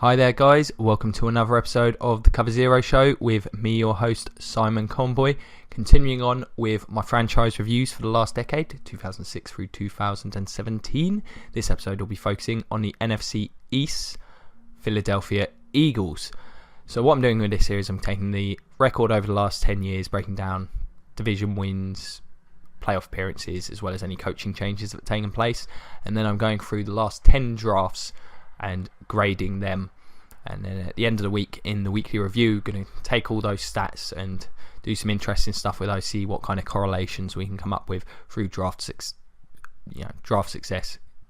Hi there guys, welcome to another episode of the Cover Zero Show with me, your host Simon Conboy, continuing on with my franchise reviews for the last decade, 2006 through 2017. This episode will be focusing on the NFC East Philadelphia Eagles. So what I'm doing with this series, I'm taking the record over the last 10 years, breaking down division wins, playoff appearances, as well as any coaching changes that have taken place, and then I'm going through the last 10 drafts and grading them, and then at the end of the week in the weekly review going to take all those stats and do some interesting stuff with those, see what kind of correlations we can come up with through draft success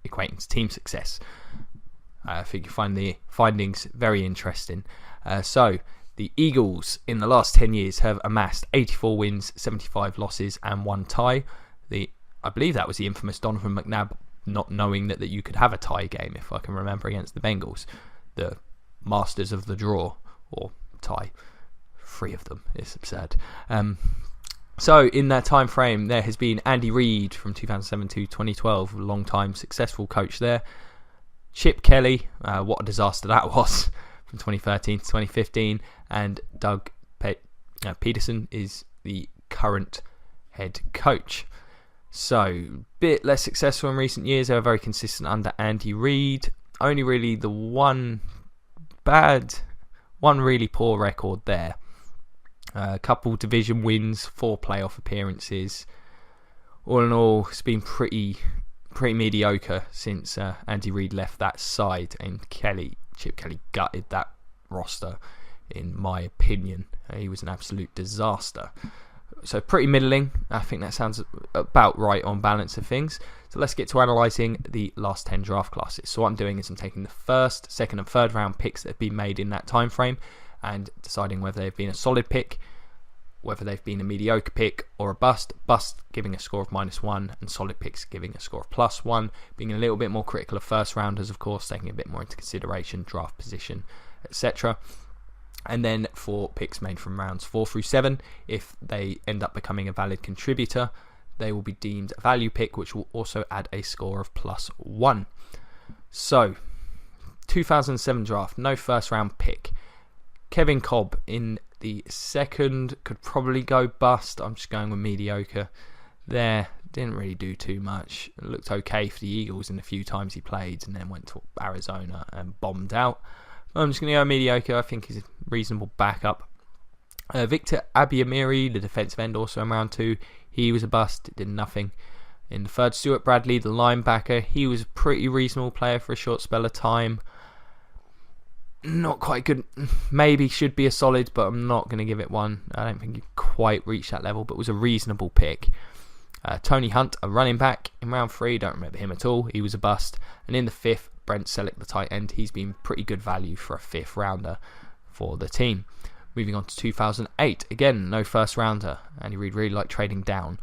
equating to team success. I think you find the findings very interesting. So the Eagles in the last 10 years have amassed 84 wins, 75 losses and 1 tie. I believe that was the infamous Donovan McNabb not knowing that you could have a tie game, if I can remember, against the Bengals, the masters of the draw, or tie, 3 of them. It's absurd. So in that time frame, there has been Andy Reid from 2007 to 2012, a long time successful coach there. Chip Kelly, what a disaster that was, from 2013 to 2015, and Doug Peterson is the current head coach. So, bit less successful in recent years. They were very consistent under Andy Reid. Only really the one really poor record there. A couple division wins, 4 playoff appearances. All in all, it's been pretty mediocre since Andy Reid left that side, and Chip Kelly gutted that roster, in my opinion. He was an absolute disaster. So pretty middling. I think that sounds about right on balance of things. So let's get to analysing the last 10 draft classes. So what I'm doing is I'm taking the first, second and third round picks that have been made in that time frame and deciding whether they've been a solid pick, whether they've been a mediocre pick or a bust. Bust giving a score of -1 and solid picks giving a score of +1. Being a little bit more critical of first rounders, of course, taking a bit more into consideration, draft position, etc. And then for picks made from rounds 4 through 7, if they end up becoming a valid contributor, they will be deemed a value pick, which will also add a score of +1. So, 2007 draft, no first round pick. Kevin Kolb in the second could probably go bust. I'm just going with mediocre there. Didn't really do too much. It looked okay for the Eagles in the few times he played, and then went to Arizona and bombed out. I'm just going to go mediocre. I think he's a reasonable backup. Victor Abiamiri, the defensive end, also in round 2. He was a bust. Did nothing. In the third, Stuart Bradley, the linebacker. He was a pretty reasonable player for a short spell of time. Not quite good. Maybe should be a solid, but I'm not going to give it 1. I don't think he quite reached that level, but was a reasonable pick. Tony Hunt, a running back, in round 3. Don't remember him at all. He was a bust. And in the 5th, Brent Selleck, the tight end. He's been pretty good value for a 5th rounder for the team. Moving on to 2008. Again, no first rounder. Andy Reid really liked trading down.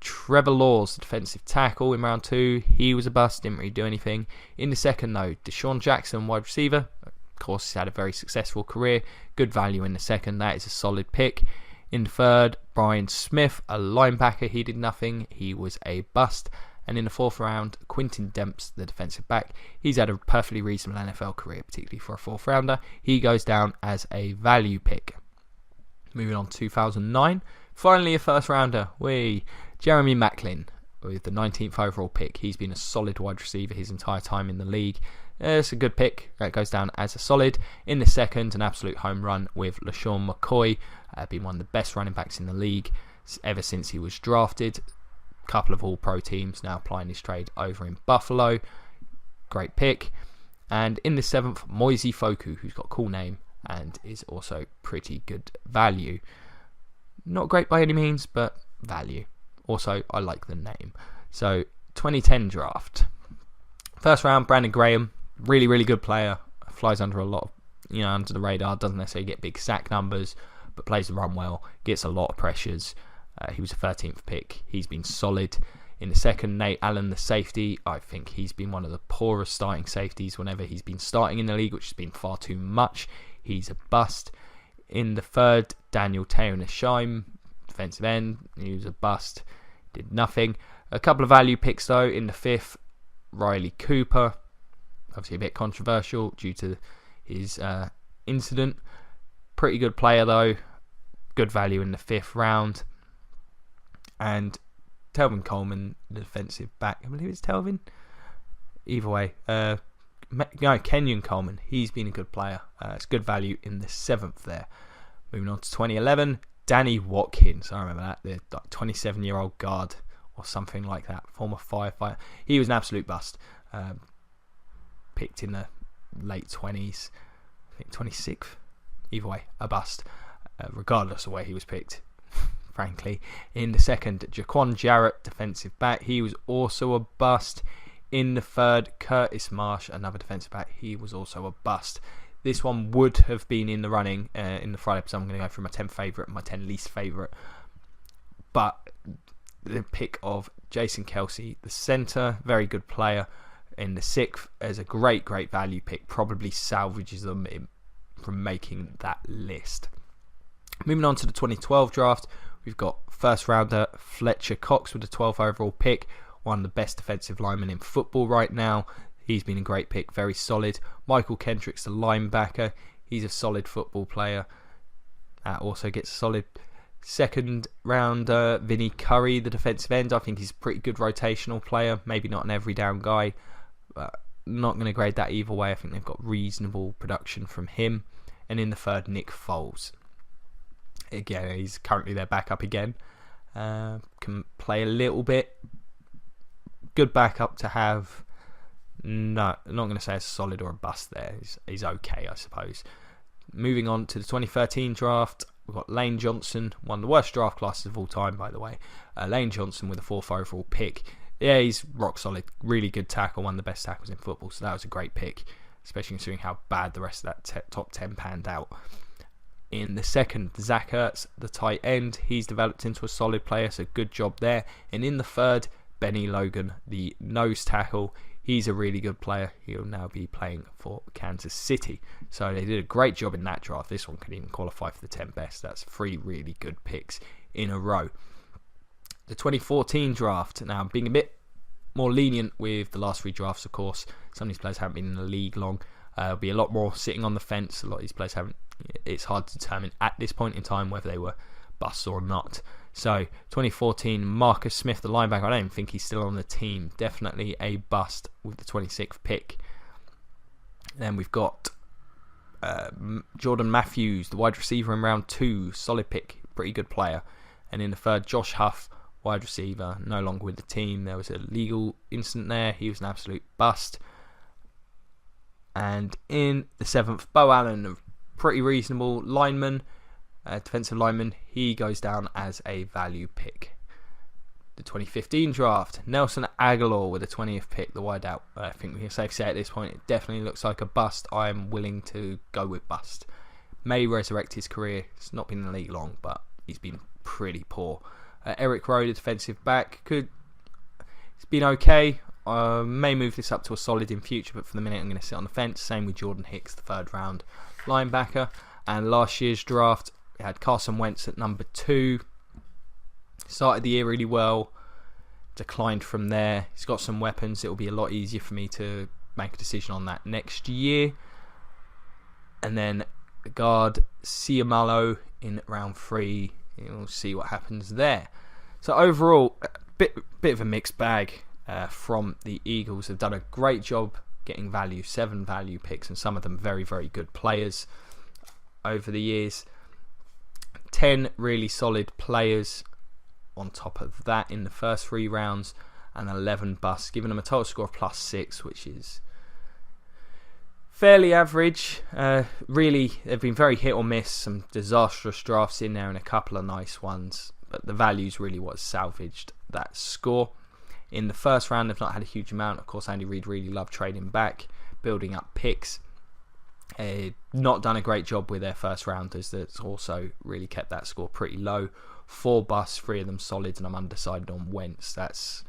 Trevor Laws, the defensive tackle, in round 2. He was a bust. Didn't really do anything. In the second, though, Deshaun Jackson, wide receiver. Of course, he's had a very successful career. Good value in the second. That is a solid pick. In the third, Brian Smith, a linebacker. He did nothing. He was a bust. And in the 4th round, Quintin Demps, the defensive back. He's had a perfectly reasonable NFL career, particularly for a 4th rounder. He goes down as a value pick. Moving on to 2009. Finally, a first rounder. Jeremy Maclin with the 19th overall pick. He's been a solid wide receiver his entire time in the league. It's a good pick. That goes down as a solid. In the second, an absolute home run with LaShawn McCoy. Been one of the best running backs in the league ever since he was drafted. Couple of all-pro teams now applying his trade over in Buffalo. Great pick. And in the 7th, Moise Foku, who's got a cool name and is also pretty good value. Not great by any means, but value. Also, I like the name. So, 2010 draft. First round, Brandon Graham. Really, really good player. Flies under a lot of, under the radar. Doesn't necessarily get big sack numbers, but plays the run well. Gets a lot of pressures. He was a 13th pick. He's been solid. In the second, Nate Allen, the safety. I think he's been one of the poorest starting safeties whenever he's been starting in the league, which has been far too much. He's a bust. In the third, Daniel Taylor-Scheim, defensive end. He was a bust. Did nothing. A couple of value picks, though. In the 5th, Riley Cooper. Obviously a bit controversial due to his incident. Pretty good player though, good value in the 5th round. And Telvin Coleman, the defensive back, I believe it's Telvin. Either way, Kenyon Coleman, he's been a good player. It's good value in the 7th there. Moving on to 2011, Danny Watkins. I remember that, the 27-year-old guard or something like that, former firefighter. He was an absolute bust. Picked in the late 20s, I think 26th. Either way, a bust, regardless of where he was picked. Frankly, in the 2nd, Jaquan Jarrett, defensive back. He was also a bust. In the 3rd, Curtis Marsh, another defensive back. He was also a bust. This one would have been in the running in the Friday episode. I'm going to go through my 10 favourite and my 10 least favourite. But the pick of Jason Kelsey, the centre, very good player. In the 6th, as a great value pick, probably salvages them from making that list. Moving on to the 2012 draft, we've got first rounder Fletcher Cox with the 12th overall pick, one of the best defensive linemen in football right now. He's been a great pick, very solid. Michael Kendricks, the linebacker, he's a solid football player. That also gets a solid 2nd rounder Vinnie Curry, the defensive end. I think he's a pretty good rotational player, maybe not an every down guy, but not going to grade that either way. I think they've got reasonable production from him. And in the 3rd, Nick Foles. Again, he's currently their backup again. Can play a little bit. Good backup to have. No, I'm not going to say it's solid or a bust there. He's okay, I suppose. Moving on to the 2013 draft, we've got Lane Johnson, one of the worst draft classes of all time, by the way. Lane Johnson with the 4th overall pick. Yeah, he's rock solid. Really good tackle, one of the best tackles in football. So that was a great pick, especially considering how bad the rest of that top 10 panned out. In the 2nd, Zach Ertz, the tight end. He's developed into a solid player, so good job there. And in the 3rd, Benny Logan, the nose tackle. He's a really good player. He'll now be playing for Kansas City. So they did a great job in that draft. This one could even qualify for the 10 best. That's 3 really good picks in a row. The 2014 draft. Now, I'm being a bit more lenient with the last 3 drafts, of course. Some of these players haven't been in the league long. There'll be a lot more sitting on the fence. A lot of these players haven't. It's hard to determine at this point in time whether they were busts or not. So, 2014, Marcus Smith, the linebacker. I don't even think he's still on the team. Definitely a bust with the 26th pick. Then we've got Jordan Matthews, the wide receiver in round 2. Solid pick, pretty good player. And in the 3rd, Josh Huff, wide receiver, no longer with the team. There was a legal incident there. He was an absolute bust. And in the 7th, Bo Allen, a pretty reasonable lineman, defensive lineman. He goes down as a value pick. The 2015 draft, Nelson Aguilar with the 20th pick, the wideout. I think we can safely say at this point it definitely looks like a bust. I'm willing to go with bust. May resurrect his career. It's not been in the league long, but he's been pretty poor. Eric Rowe, the defensive back, it's been okay. May move this up to a solid in future, but for the minute I'm going to sit on the fence. Same with Jordan Hicks, the 3rd round linebacker. And last year's draft, we had Carson Wentz at number 2. Started the year really well, declined from there. He's got some weapons. It'll be a lot easier for me to make a decision on that next year. And then guard Ciamalo in round 3. We'll see what happens there. So overall, a bit of a mixed bag from the Eagles. They've done a great job getting value, 7 value picks, and some of them very, very good players over the years. 10 really solid players on top of that in the first 3 rounds, and 11 busts, giving them a total score of +6, which is fairly average. Really, they've been very hit or miss. Some disastrous drafts in there and a couple of nice ones, but the value's really what salvaged that score. In the first round, they've not had a huge amount. Of course, Andy Reid really loved trading back, building up picks. Not done a great job with their first rounders. That's also really kept that score pretty low. 4 busts, 3 of them solids, and I'm undecided on Wentz. That's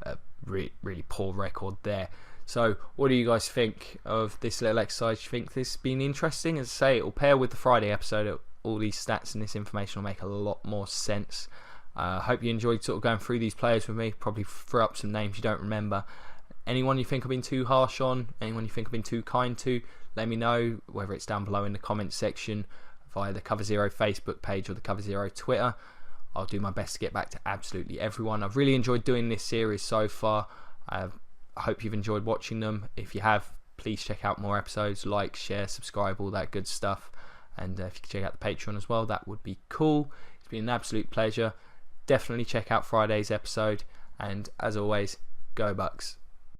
a really poor record there. So what do you guys think of this little exercise? Do you think this has been interesting? As I say, it will pair with the Friday episode. All these stats and this information will make a lot more sense. I hope you enjoyed sort of going through these players with me. Probably threw up some names you don't remember. Anyone you think I've been too harsh on? Anyone you think I've been too kind to? let me know, whether it's down below in the comments section via the Cover Zero Facebook page or the Cover Zero Twitter. I'll do my best to get back to absolutely everyone. I've really enjoyed doing this series so far. I hope you've enjoyed watching them. If you have, please check out more episodes, like, share, subscribe, all that good stuff. And if you could check out the Patreon as well, that would be cool. It's been an absolute pleasure. Definitely check out Friday's episode. And as always, go Bucks.